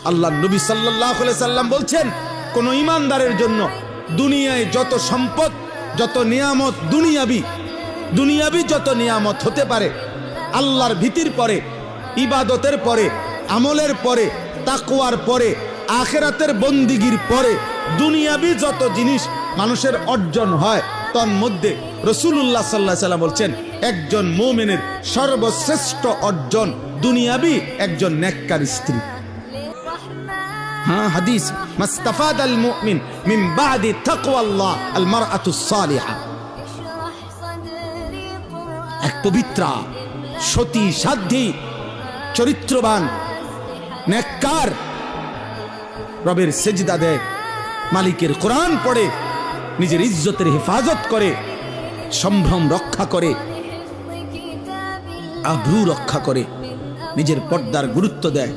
আল্লাহ নবী সাল্লাল্লাহু আলাইহি সাল্লাম বলছেন, কোন ঈমানদারের জন্য দুনিয়ায় যত সম্পদ, যত নিয়ামত, দুনিয়াবি যত নিয়ামত হতে পারে, আল্লাহর ভীতির পরে, ইবাদতের পরে, আমলের পরে, তাকওয়ার পরে, আখিরাতের বন্দিগির পরে দুনিয়াবি যত জিনিস মানুষের অর্জন হয়, তার মধ্যে রাসূলুল্লাহ সাল্লাল্লাহু আলাইহি সাল্লাম বলছেন, একজন মুমিনের সর্বশ্রেষ্ঠ অর্জন দুনিয়াবি একজন নেককার স্ত্রী। হ্যাঁ, হাদিস, মাস্তাফাদাল মুমিন মিন বাদি তাকওয়াল্লাহ আল মারআতুস সালিহা। এক পবিত্রা, সতী, সাধ্বী, চরিত্রবান, নেককার, রবের সেজদা দেয়, মালিকের কোরআন পড়ে, নিজের ইজ্জতের হেফাজত করে, সম্ভ্রম রক্ষা করে, আব্রু রক্ষা করে, নিজের পর্দার গুরুত্ব দেয়।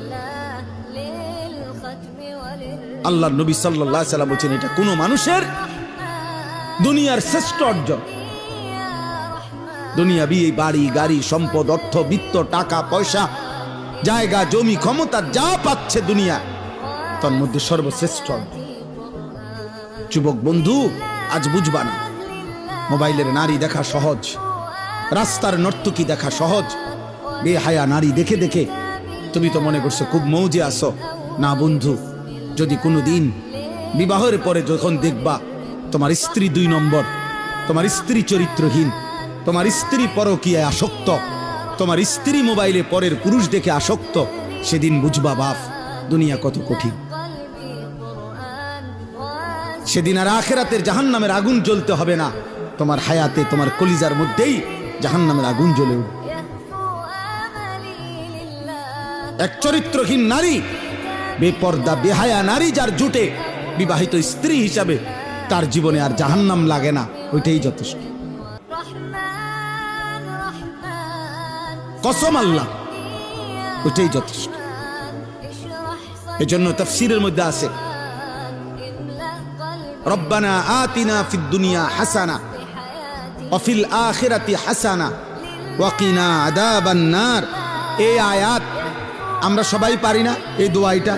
আল্লাহ নবী সাল্লাল্লাহু আলাইহি সাল্লাম বলেছেন, এটা কোন মানুষের দুনিয়ার শ্রেষ্ঠ অর্জন। দুনিয়াবি এই বাড়ি, গাড়ি, সম্পদ, অর্থ, বিত্ত, টাকা পয়সা, জায়গা, জমি, ক্ষমতা যা পাচ্ছে দুনিয়া, তার মধ্যে সর্বশ্রেষ্ঠ। যুবক বন্ধু, আজ বুঝবা না, মোবাইলের নারী দেখা সহজ, রাস্তার নর্তকী দেখা সহজ, বেহায়া নারী দেখে দেখে তুমি তো মনে করছো খুব মৌজে আসো। না বন্ধু, যদি কোনো দিন বিবাহের পরে যখন দেখবা তোমার স্ত্রী 2 নম্বর, তোমার স্ত্রী চরিত্রহীন, তোমার স্ত্রী পরকীয়ায় আসক্ত, তোমার স্ত্রী মোবাইলে পরের পুরুষ দেখে আসক্ত, সেদিন বুঝবা বাপ দুনিয়া কত কঠিন। সেদিন আর আখিরাতের জাহান্নামের আগুন জ্বলতে হবে না, তোমার হায়াতে, তোমার কলিজার মধ্যেই জাহান্নামের আগুন জ্বলে উঠবে। এক চরিত্রহীন নারী, বেপর্দা, বেহায়া নারী যার জুটে বিবাহিত স্ত্রী হিসাবে, তার জীবনে আর জাহান্নাম লাগে না, ওইটাই যথেষ্ট। কসম আল্লাহ, ওইটাই যথেষ্ট। এজন্য তাফসীরের মধ্যে আছে, রব্বানা আতিনা ফিদ দুনিয়া হাসানা ওয়া ফিল আখিরাতি হাসানা ওয়া কিনা আযাবান নার। এই আয়াত আমরা সবাই পারি না, এই দোয়াইটা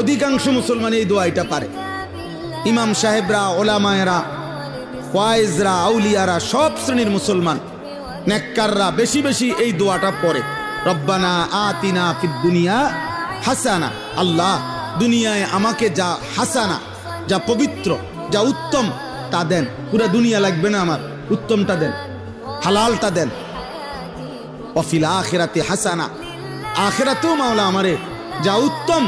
অধিকাংশ মুসলমান এই দোয়াইটা পারে। ইমাম সাহেবরা, ওলামায়েরা, ওয়াইজরা, আউলিয়ারা, সব শ্রেণীর মুসলমান নেককাররা বেশি বেশি এই দোয়াটা পড়ে, রব্বানা আতিনা ফিদ দুনিয়া হাসানা। আল্লাহ, দুনিয়ায় আমাকে যা হাসানা, যা পবিত্র, যা উত্তম তা দেন। পুরা দুনিয়া লাগবে না আমার, উত্তমটা দেন, হালালটা দেন। ওয়া ফিল আখিরাতি হাসানা, আখিরাতেও মাওলা আমারে যা উত্তম